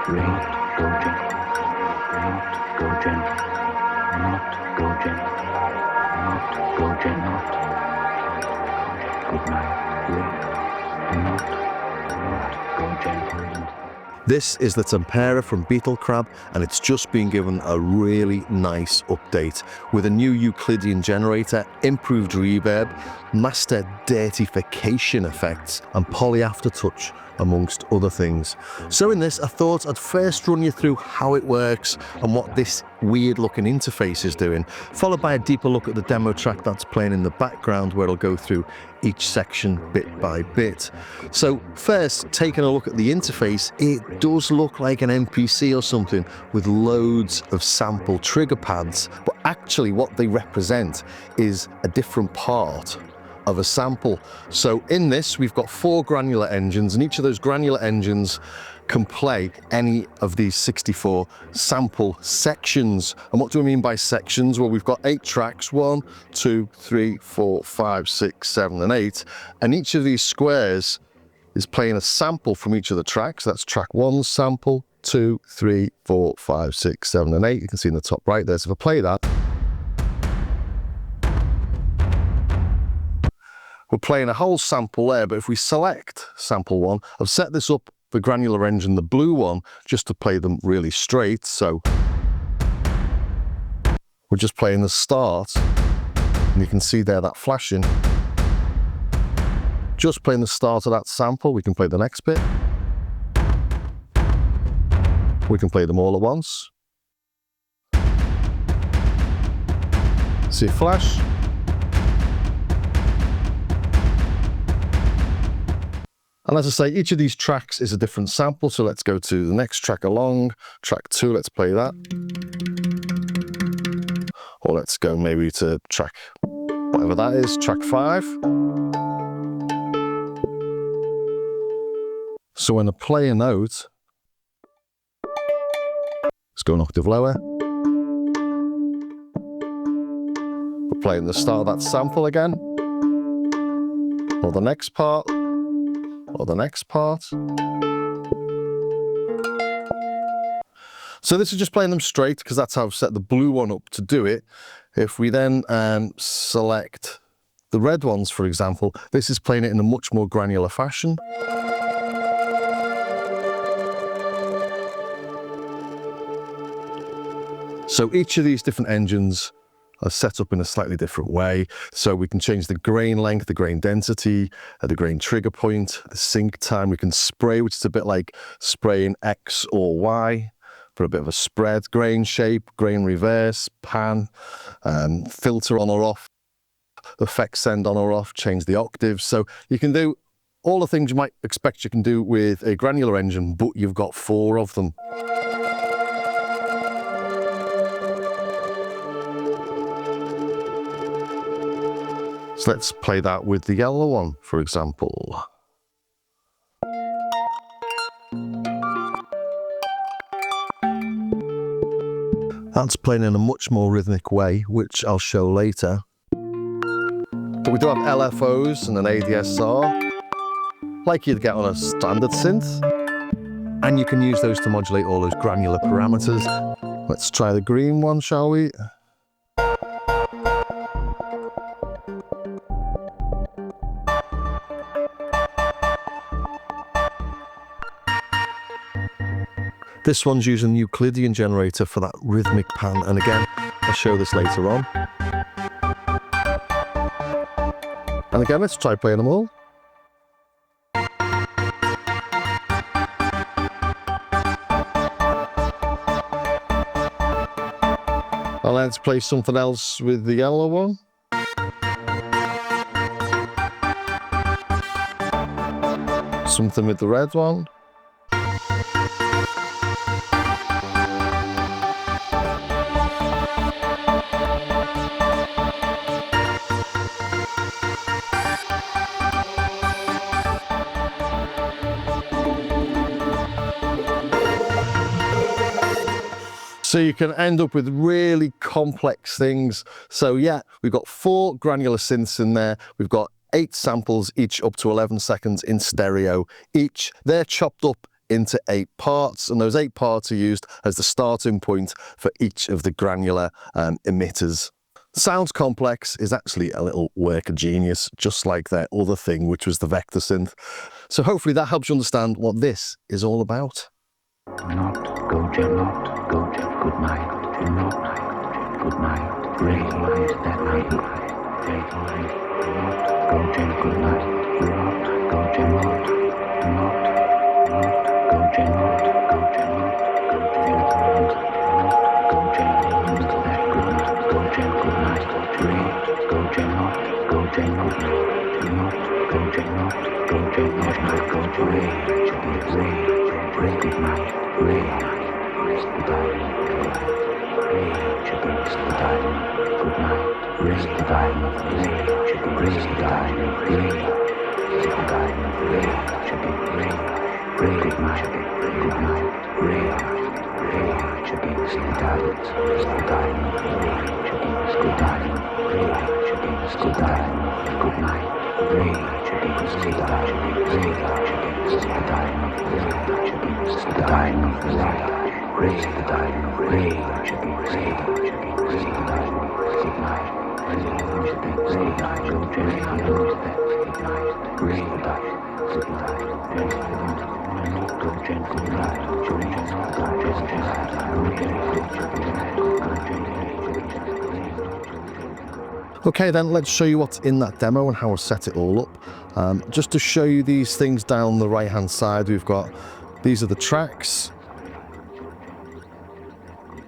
not go gentle, not go gentle, not go gentle, not go gentle, good night, not go gentle. This is the Tempera from Beetlecrab, and it's just been given a really nice update with a new Euclidean generator, improved reverb, master dirtification effects, and poly aftertouch, amongst other things. So in this, I thought I'd first run you through how it works and what this weird looking interface is doing, followed by a deeper look at the demo track that's playing in the background, where it'll go through each section bit by bit. So first, taking a look at the interface, it does look like an MPC or something with loads of sample trigger pads, but actually what they represent is a different part of a sample. So in this, we've got 4 granular engines, and each of those granular engines can play any of these 64 sample sections. And what do I mean by sections? Well, we've got 8 tracks, 1, 2, 3, 4, 5, 6, 7, and 8. And each of these squares is playing a sample from each of the tracks. That's track 1's sample, 2, 3, 4, 5, 6, 7, and 8. You can see in the top right there. So if I play that, we're playing a whole sample there, but if we select sample 1, I've set this up, the granular engine, the blue one, just to play them really straight. So we're just playing the start, and you can see there that flashing. Just playing the start of that sample. We can play the next bit. We can play them all at once. See it flash. And as I say, each of these tracks is a different sample. So let's go to the next track along. Track 2, let's play that. Or let's go maybe to track, whatever that is, track 5. So when I play a note, let's go an octave lower. We're playing the start of that sample again. Or the next part. Or the next part. So this is just playing them straight, because that's how I've set the blue one up to do it. If we then select the red ones, for example, this is playing it in a much more granular fashion. So each of these different engines are set up in a slightly different way. So we can change the grain length, the grain density, the grain trigger point, the sync time. We can spray, which is a bit like spraying X or Y for a bit of a spread. Grain shape, grain reverse, pan, filter on or off, effect send on or off, change the octaves. So you can do all the things you might expect you can do with a granular engine, but you've got 4 of them. So let's play that with the yellow one, for example. That's playing in a much more rhythmic way, which I'll show later. But we do have LFOs and an ADSR, like you'd get on a standard synth. And you can use those to modulate all those granular parameters. Let's try the green one, shall we? This one's using the Euclidean generator for that rhythmic pan, and again, I'll show this later on. And again, let's try playing them all. And let's play something else with the yellow one. Something with the red one. So you can end up with really complex things. So yeah, we've got 4 granular synths in there. We've got 8 samples, each up to 11 seconds in stereo each. They're chopped up into 8 parts, and those 8 parts are used as the starting point for each of the granular emitters. Sounds complex is actually a little work of genius, just like their other thing, which was the vector synth. So hopefully that helps you understand what this is all about. Not go jet, not go jet, good night, not good night, realize that night, not go jet, good night, not go jet, not go jet, not go jet, not go jet, that good night, go jet, good night, go jet, not go jet, not go jet, not go jet, not go jet, good night, rest the diamond, rage against the diamond, good night, rest the diamond, rage against the diamond, rage the diamond, rage against good night, rage against the diamond, rage against good diamond, rage against good diamond, good night, rage against the diamond, rage against the diamond, rage against the diamond, raise the diamond, rage against the diamond, good night, rage against the diamond, go Jenny, I know that, good night, raise the diamond, good night, not go Jenny, good night, Jenny, not go Jenny, Okay, then let's show you what's in that demo and how I set it all up. Just to show you these things down the right hand side, we've got, these are the tracks,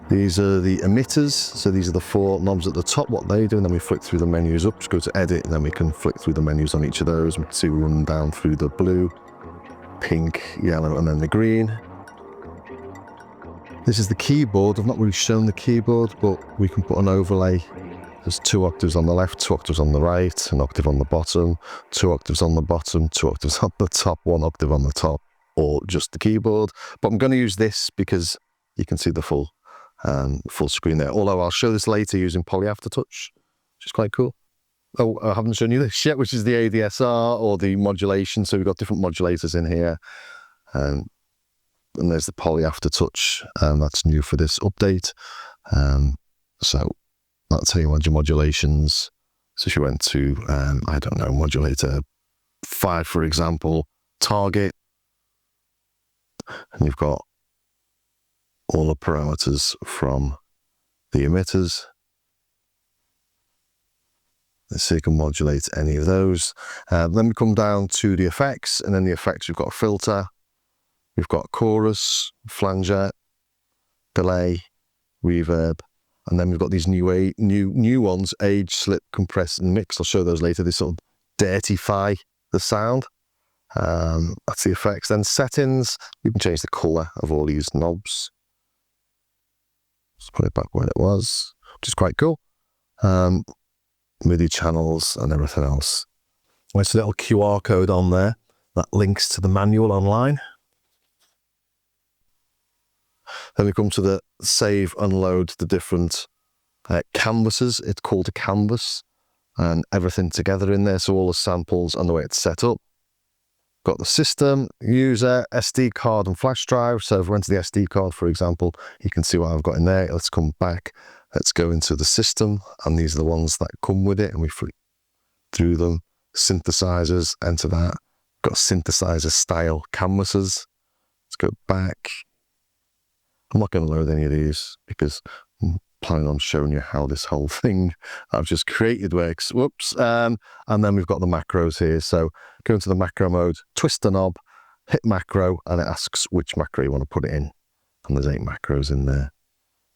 these are the emitters, so these are the 4 knobs at the top, what they do, and then we flick through the menus up, just go to edit, and then we can flick through the menus on each of those. We can see we run down through the blue, pink, yellow, and then the green. This is the keyboard. I've not really shown the keyboard, but we can put an overlay. There's 2 octaves on the left, 2 octaves on the right, an octave on the bottom, 2 octaves on the bottom, 2 octaves on the top, 1 octave on the top, or just the keyboard. But I'm going to use this because you can see the full screen there. Although I'll show this later using Poly Aftertouch, which is quite cool. Oh, I haven't shown you this yet, which is the ADSR or the modulation. So we've got different modulators in here. And there's the Poly Aftertouch. That's new for this update. So that'll tell you what your modulations. So if you went to, I don't know, modulator 5, for example, target, and you've got all the parameters from the emitters. So you can modulate any of those. Then we come down to the effects, and then the effects, we've got a filter, we've got chorus, flanger, delay, reverb, and then we've got these new ones, age, slip, compress, and mix. I'll show those later. They sort of dirtify the sound. That's the effects. Then settings, we can change the color of all these knobs. Let's put it back where it was, which is quite cool. MIDI channels and everything else. There's a little QR code on there that links to the manual online. Then we come to the save, unload the different canvases. It's called a canvas, and everything together in there. So all the samples and the way it's set up. Got the system, user, SD card and flash drive. So if we went to the SD card, for example, you can see what I've got in there. Let's come back. Let's go into the system. And these are the ones that come with it. And we flick through them. Synthesizers, enter that. Got synthesizer style canvases. Let's go back. I'm not going to load any of these because I'm planning on showing you how this whole thing I've just created works. Whoops. And then we've got the macros here. So go into the macro mode, twist the knob, hit macro, and it asks which macro you want to put it in. And there's 8 macros in there.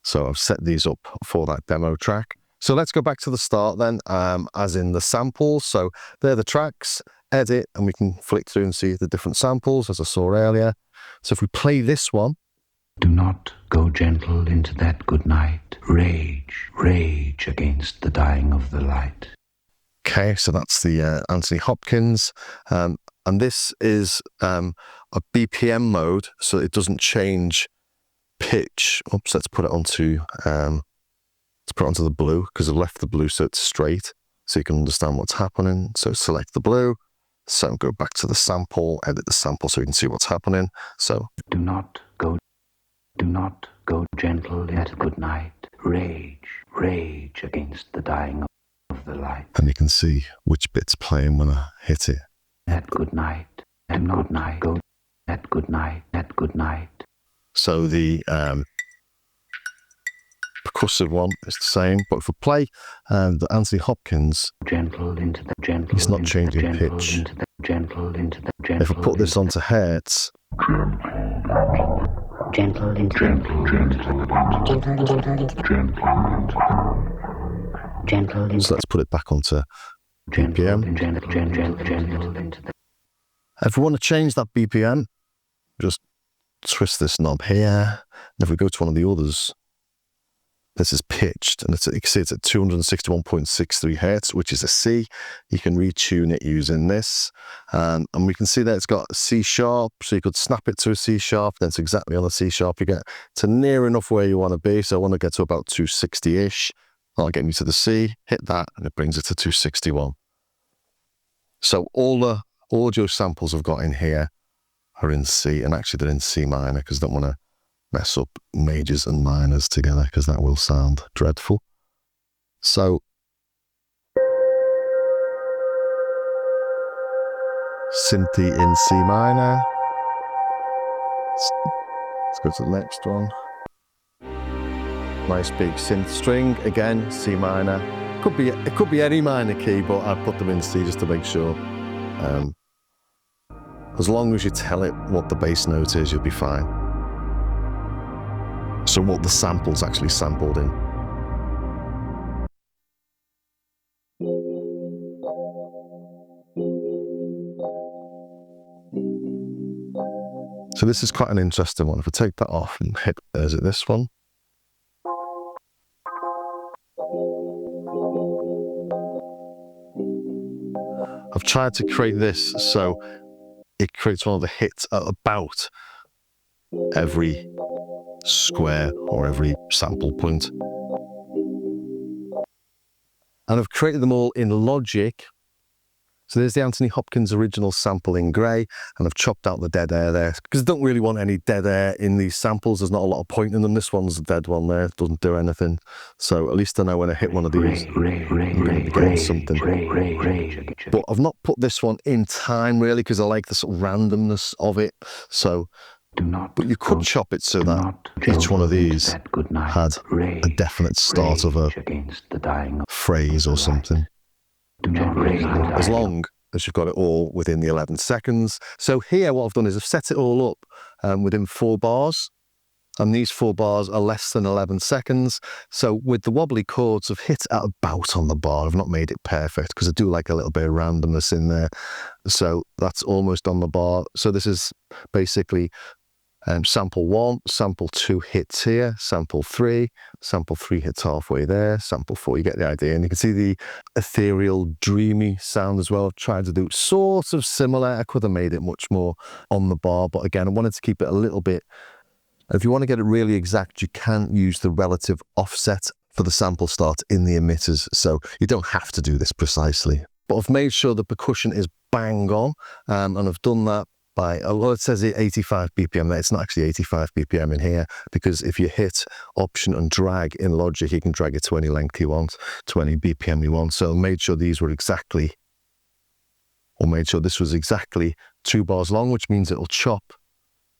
So I've set these up for that demo track. So let's go back to the start then, as in the samples. So they're the tracks, edit, and we can flick through and see the different samples as I saw earlier. So if we play this one. Do not go gentle into that good night. Rage, rage against the dying of the light. Okay, so that's the Anthony Hopkins. And this is a BPM mode, so it doesn't change pitch. Oops, let's put it onto the blue, because I've left the blue so it's straight, so you can understand what's happening. So select the blue, So go back to the sample, edit the sample so you can see what's happening. So Do not go gentle into good night. Rage against the dying of the light. and you can see which bit's playing when I hit it. At good night, at good night, go at good night, at good night. So the percussive one is the same, but if we play the Anthony Hopkins, Gentle into the gentle. it's not into changing the gentle, pitch. Into the gentle, into the gentle. If I put this onto hertz, gentle into gentle into so let's put it back onto BPM. gentle into the If we want to change that BPM, just twist this knob here. And if we go to one of the others, this is pitched, and you can see it's at 261.63 hertz, which is a C. You can retune it using this. And we can see that it's got a C sharp, so you could snap it to a C sharp, then it's exactly on a C sharp. You get to near enough where you want to be. So I want to get to about 260-ish. I'll get you to the C, hit that, and it brings it to 261. So all the audio samples I've got in here are in C, and actually they're in C minor because I don't want to mess up majors and minors together because that will sound dreadful. So synthy in C minor. Let's go to the next one. Nice big synth string, again C minor. It could be any minor key, but I put them in C just to make sure. As long as you tell it what the bass note is, you'll be fine. So what the sample's actually sampled in. So this is quite an interesting one. If I take that off and hit, is it this one? I've tried to create this so it creates one of the hits at about every square or every sample point. And I've created them all in Logic. So there's the Anthony Hopkins original sample in grey, and I've chopped out the dead air there because I don't really want any dead air in these samples. There's not a lot of point in them. This one's a dead one there, it doesn't do anything. So at least I know when I hit one of these, I'm going to be getting something. But I've not put this one in time really because I like the sort of randomness of it. So, but you could chop it so that each one of these had a definite start of a phrase or something. As long as you've got it all within the 11 seconds. So here what I've done is I've set it all up within 4 bars. And these 4 bars are less than 11 seconds. So with the wobbly chords, I've hit at about on the bar. I've not made it perfect because I do like a little bit of randomness in there. So that's almost on the bar. So this is basically sample 1, sample 2 hits here, sample 3 hits halfway there, sample 4, you get the idea. And you can see the ethereal, dreamy sound as well. I've tried to do sort of similar. I could have made it much more on the bar, but again, I wanted to keep it a little bit. If you want to get it really exact, you can use the relative offset for the sample start in the emitters, so you don't have to do this precisely. But I've made sure the percussion is bang on, and I've done that by, although it says 85 BPM there, it's not actually 85 BPM in here, because if you hit Option and drag in Logic, you can drag it to any length you want, to any BPM you want. So I made sure these were exactly, or made sure this was exactly 2 bars long, which means it'll chop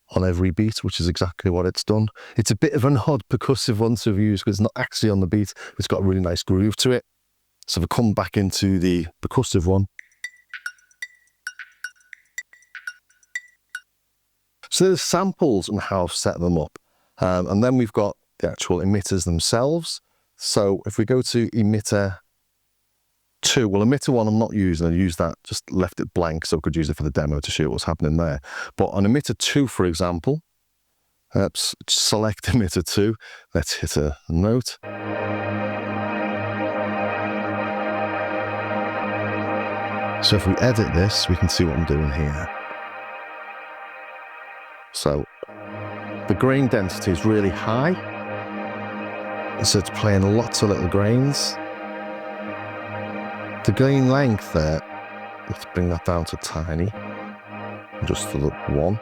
on every beat, which is exactly what it's done. It's a bit of an odd percussive one to use because it's not actually on the beat. It's got a really nice groove to it. So if I come back into the percussive one, so there's samples and how I've set them up. And then we've got the actual emitters themselves. So if we go to emitter 2, well, emitter 1 I'm not using. I use that, just left it blank so I could use it for the demo to show what's happening there. But on emitter 2, for example, let's select emitter 2. Let's hit a note. So if we edit this, we can see what I'm doing here. So the grain density is really high. So it's playing lots of little grains. The grain length there let's bring that down to tiny. Just to the 1.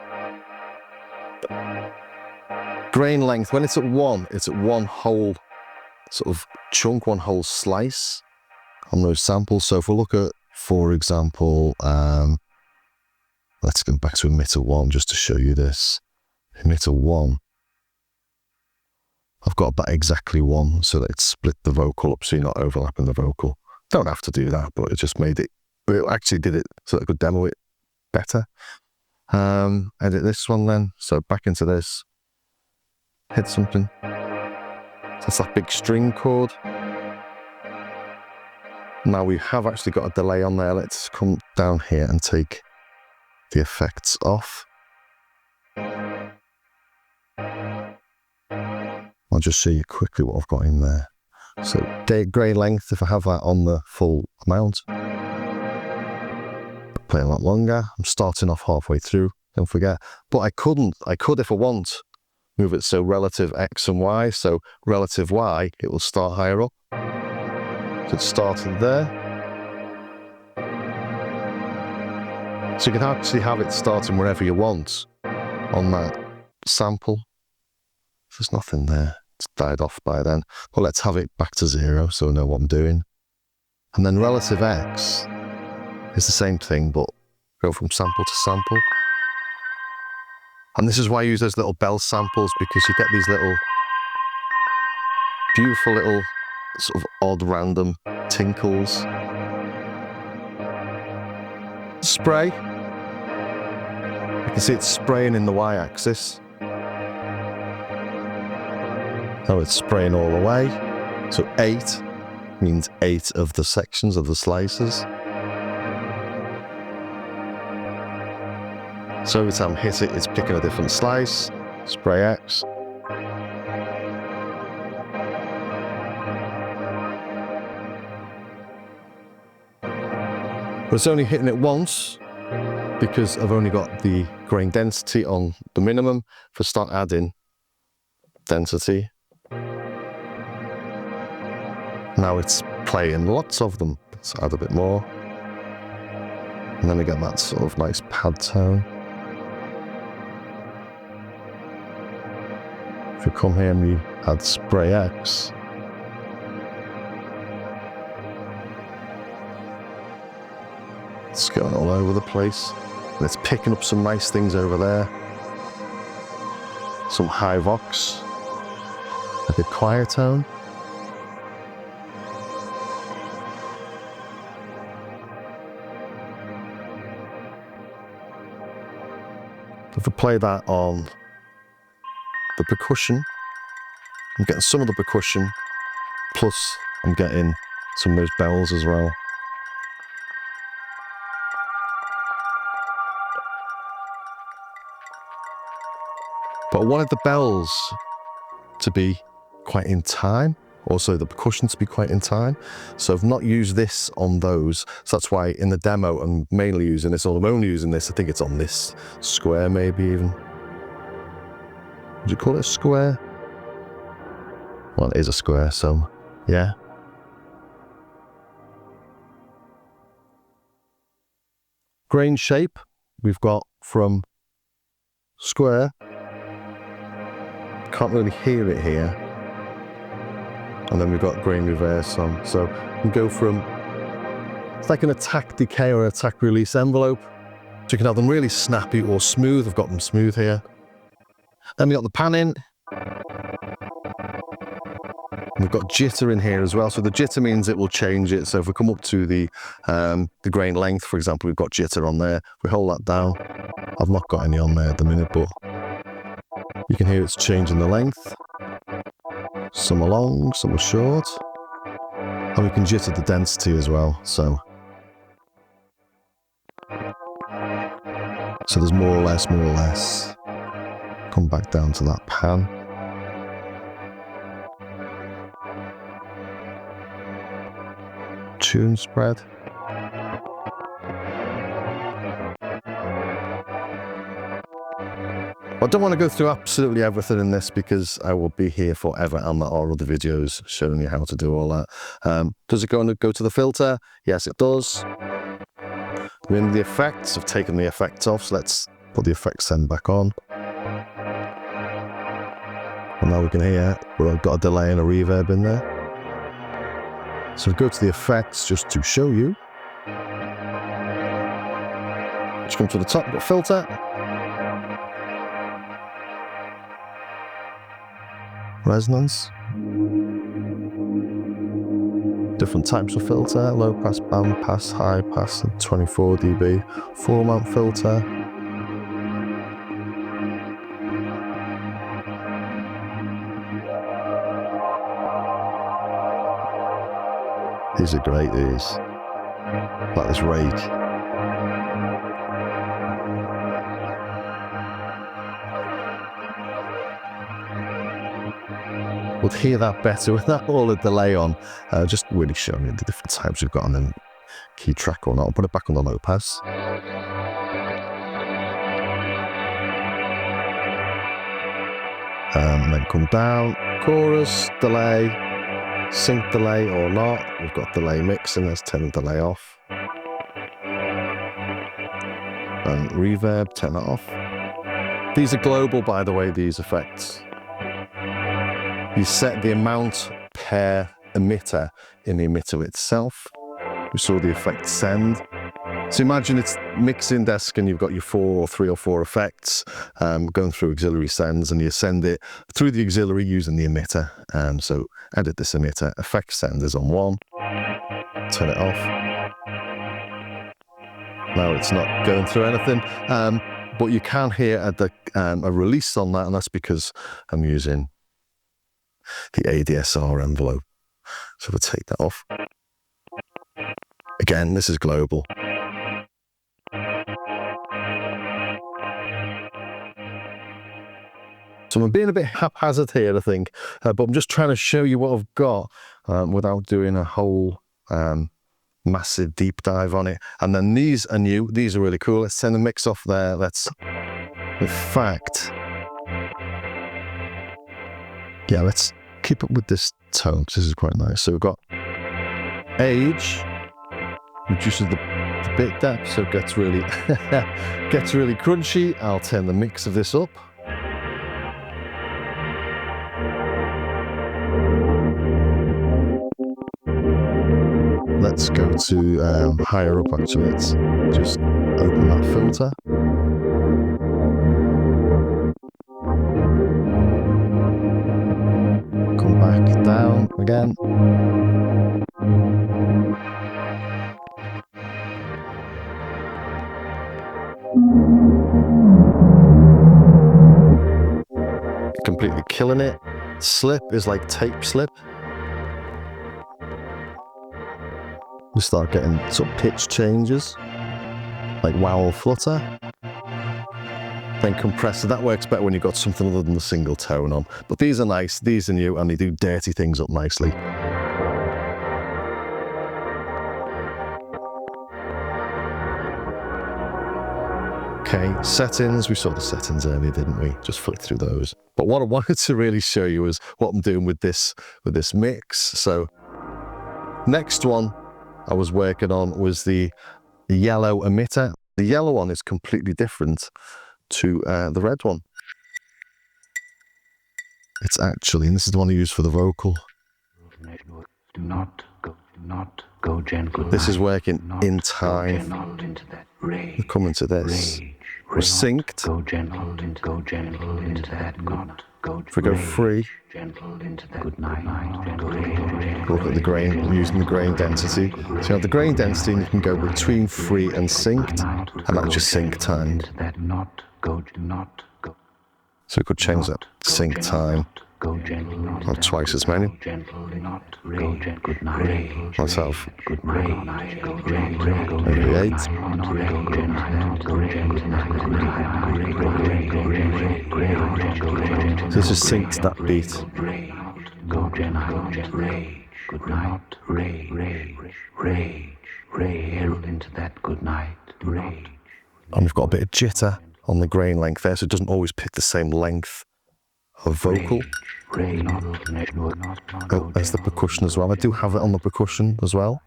Grain length, when it's at 1, it's at one whole sort of chunk, one whole slice on those samples. So if we look at, for example, let's go back to emitter 1 just to show you this. Emitter 1, I've got about exactly 1 so that it split the vocal up so you're not overlapping the vocal. Don't have to do that, but it just made it, it actually did it so that I could demo it better. Edit this one then, so back into this, hit something. That's that big string chord. Now we have actually got a delay on there. Let's come down here and take the effects off. I'll just show you quickly what I've got in there. So grey length, if I have that on the full amount, play a lot longer. I'm starting off halfway through, don't forget. But I could if I want, move it so relative X and Y. So relative Y, it will start higher up. So it's starting there. So you can actually have it starting wherever you want on that sample. There's nothing there. It's died off by then. Well, let's have it back to 0 so I know what I'm doing. And then relative X is the same thing, but go from sample to sample. And this is why I use those little bell samples, because you get these little beautiful little sort of odd random tinkles. Spray. You can see it's spraying in the y-axis. Now it's spraying all the way. So 8 means 8 of the sections of the slices. So every time I hit it, it's picking a different slice. Spray X. But it's only hitting it once because I've only got the grain density on the minimum. If I start adding density, now it's playing lots of them. Let's add a bit more. And then we get that sort of nice pad tone. If we come here and we add spray X, it's going all over the place. And it's picking up some nice things over there. Some high vox, a bit choir tone. If I play that on the percussion, I'm getting some of the percussion, plus I'm getting some of those bells as well. But I wanted the bells to be quite in time, also the percussion to be quite in time. So I've not used this on those. So that's why in the demo I'm mainly using this, or I'm only using this, I think it's on this square maybe even. Would you call it a square? Well, it is a square, so yeah. Grain shape, we've got from square. Can't really hear it here. And then we've got grain reverse on. So we can go from, it's like an attack decay or attack release envelope. So you can have them really snappy or smooth. I've got them smooth here. Then we've got the panning. We've got jitter in here as well. So the jitter means it will change it. So if we come up to the grain length, for example, we've got jitter on there. If we hold that down, I've not got any on there at the minute, but you can hear it's changing the length. Some are long, some are short. And we can jitter the density as well, so there's more or less. Come back down to that pan. Tune spread. I don't want to go through absolutely everything in this because I will be here forever, and there are other videos showing you how to do all that. Does it go to the filter? Yes, it does. We're in the effects. I've taken the effects off, so let's put the effects send back on. And now we can hear where I've got a delay and a reverb in there. So go to the effects just to show you. Just come to the top, got filter. Resonance. Different types of filter, low pass, band pass, high pass, and 24 dB. Full mount filter. These are great, these. Like this rage. We'll hear that better without all the delay on. Just really showing you the different types we've got on the key track or not. I'll put it back on the low pass. And then come down, chorus, delay, sync delay or not. We've got delay mixing, let's turn the delay off. And reverb, turn that off. These are global, by the way, these effects. You set the amount per emitter in the emitter itself. We saw the effect send. So imagine it's mixing desk and you've got your 4 or 3 or 4 effects going through auxiliary sends, and you send it through the auxiliary using the emitter. So edit this emitter, effect send is on 1, turn it off. Now it's not going through anything, but you can hear a release on that, and that's because I'm using the ADSR envelope. So we'll take that off. Again, this is global. So I'm being a bit haphazard here, I think, but I'm just trying to show you what I've got without doing a whole massive deep dive on it. And then these are new. These are really cool. Let's send the mix off there. Let's, in fact, yeah, let's keep up with this tone. This is quite nice. So we've got age, reduces the bit depth, so it gets really gets really crunchy. I'll turn the mix of this up. Let's go to higher up actually. Let's just open that filter. Come back down again. Completely killing it. Slip is like tape slip. We start getting sort of pitch changes, like wow flutter. Then compressor, that works better when you've got something other than the single tone on. But these are nice, these are new, and they do dirty things up nicely. Okay, settings, we saw the settings earlier, didn't we? Just flick through those. But what I wanted to really show you is what I'm doing with this mix. So, next one I was working on was the yellow emitter. The yellow one is completely different to the red one. It's actually, and this is the one I use for the vocal. Do not go gentle. This is working in time. We're coming to this. We're synced. Go gentle into that not. If we go free, Gentle into that good night. look at the grain, I'm using the grain density. So you have the grain density and you can go between free and synced, and that's just sync time. So we could change that sync time. Not twice as many. Myself. Maybe 8. So this is synced that beat. And we've got a bit of jitter on the grain length there, so it doesn't always pick the same length of vocal. Oh, there's the percussion as well. I do have it on the percussion as well.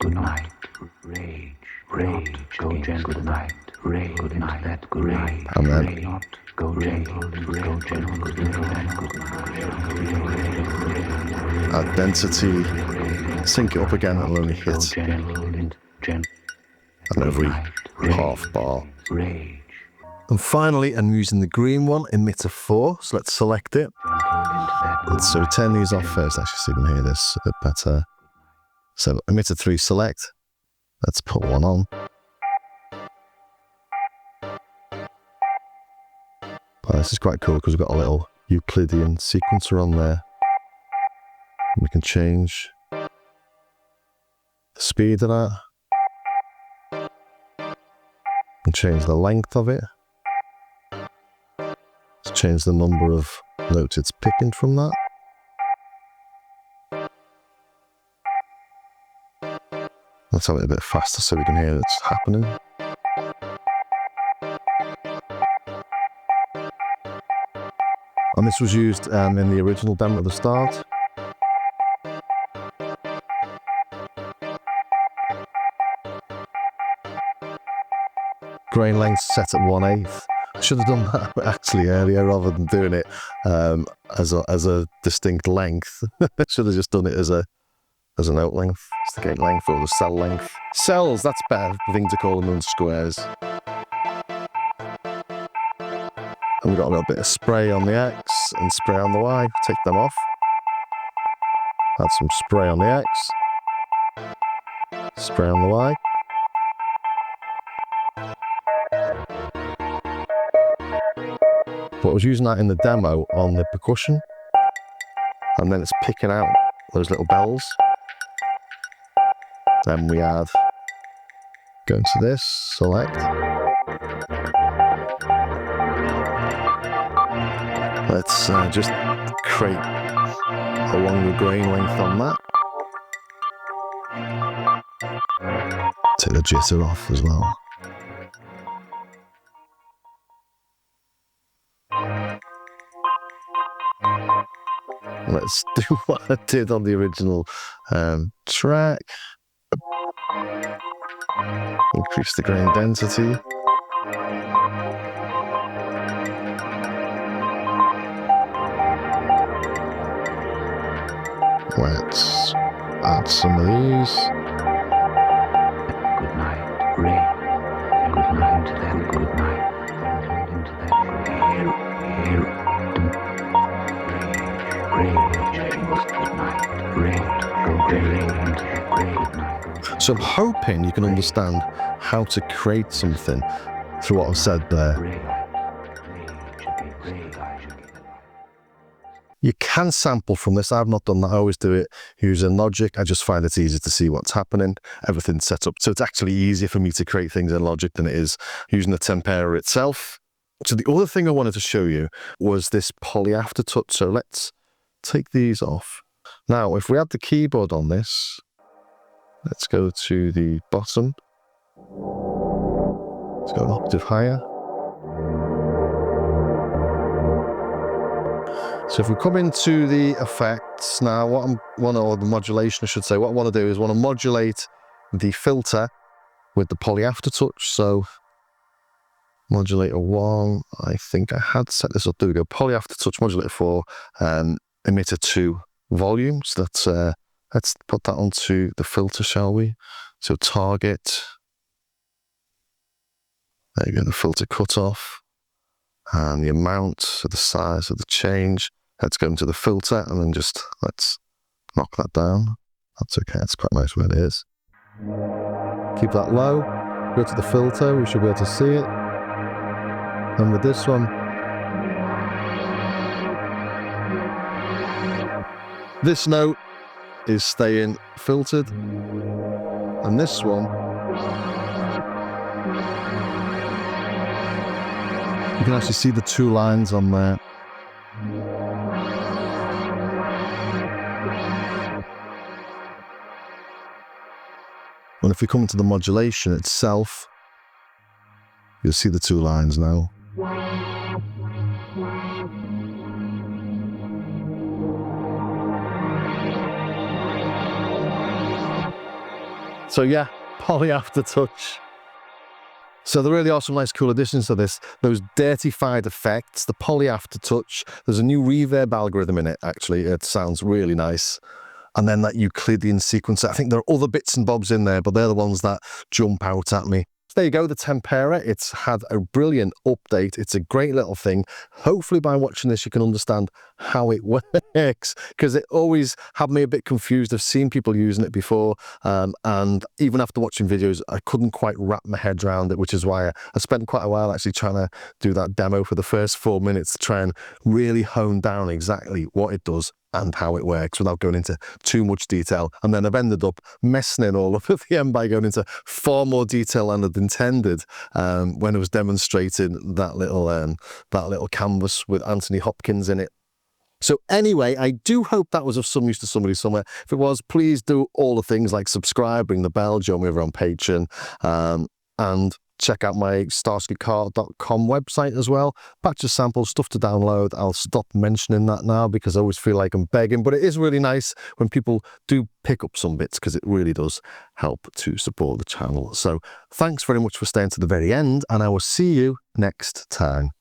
good night, rage, rage, go gentle, good night, rage, good night, that good night, and then not go gentle, go gentle, good night, add density, sync it up again, and only hit and every half bar. rage, And finally, I'm using the green one, emitter 4, so let's select it. So turn these off first, actually, so you can hear this a bit better. So emitter 3 select, let's put one on. Oh, this is quite cool because we've got a little Euclidean sequencer on there. We can change the speed of that. And change the length of it. Let's change the number of notes it's picking from that. Let's have it a bit faster so we can hear what's happening. And this was used in the original demo at the start. Grain length set at 1/8. I should have done that actually earlier rather than doing it as a distinct length. I should have just done it as a note length, it's the gate length or the cell length. Cells, that's better thing to call them than squares. And we've got a little bit of spray on the X and spray on the Y. Take them off. Add some spray on the X. Spray on the Y. But I was using that in the demo on the percussion. And then it's picking out those little bells. Then we add, go into this, select. Let's just create a longer grain length on that. Take the jitter off as well. Let's do what I did on the original track. Increase the grain density. Let's add some of these. good night, rain, good night, then good night, into that here, So I'm hoping you can understand how to create something through what I've said there. You can sample from this. I've not done that. I always do it using Logic. I just find it's easier to see what's happening. Everything's set up. So it's actually easier for me to create things in Logic than it is using the Tempera itself. So the other thing I wanted to show you was this poly aftertouch. So let's take these off. Now, if we add the keyboard on this, let's go to the bottom. Let's go an octave higher. So if we come into the effects now, or the modulation, I should say, what I want to do is want to modulate the filter with the poly aftertouch. So modulator 1, I think I had set this up. There we go. Poly aftertouch, modulator 4, emitter 2 volume. So let's put that onto the filter, shall we? So target. There you go, the filter cutoff. And the amount, so the size of the change. Let's go into the filter and then just let's knock that down. That's okay, that's quite nice where it is. Keep that low, go to the filter, we should be able to see it. And with this one, this note is staying filtered. And this one, you can actually see the 2 lines on there. And if we come into the modulation itself, you'll see the 2 lines now. So yeah, poly Aftertouch. So there really are some nice cool additions to this. Those dirtified effects, the poly Aftertouch. There's a new reverb algorithm in it, actually. It sounds really nice. And then that Euclidean sequencer. I think there are other bits and bobs in there, but they're the ones that jump out at me. So there you go, the Tempera. It's had a brilliant update. It's a great little thing. Hopefully by watching this, you can understand how it works, because it always had me a bit confused. I've seen people using it before, and even after watching videos, I couldn't quite wrap my head around it, which is why I spent quite a while actually trying to do that demo for the first 4 minutes to try and really hone down exactly what it does and how it works without going into too much detail. And then I've ended up messing it all up at the end by going into far more detail than I'd intended when I was demonstrating that little canvas with Anthony Hopkins in it. So anyway, I do hope that was of some use to somebody somewhere. If it was, please do all the things like subscribe, ring the bell, join me over on Patreon, and check out my starskycar.com website as well. Batch of samples, stuff to download. I'll stop mentioning that now because I always feel like I'm begging, but it is really nice when people do pick up some bits because it really does help to support the channel. So thanks very much for staying to the very end, and I will see you next time.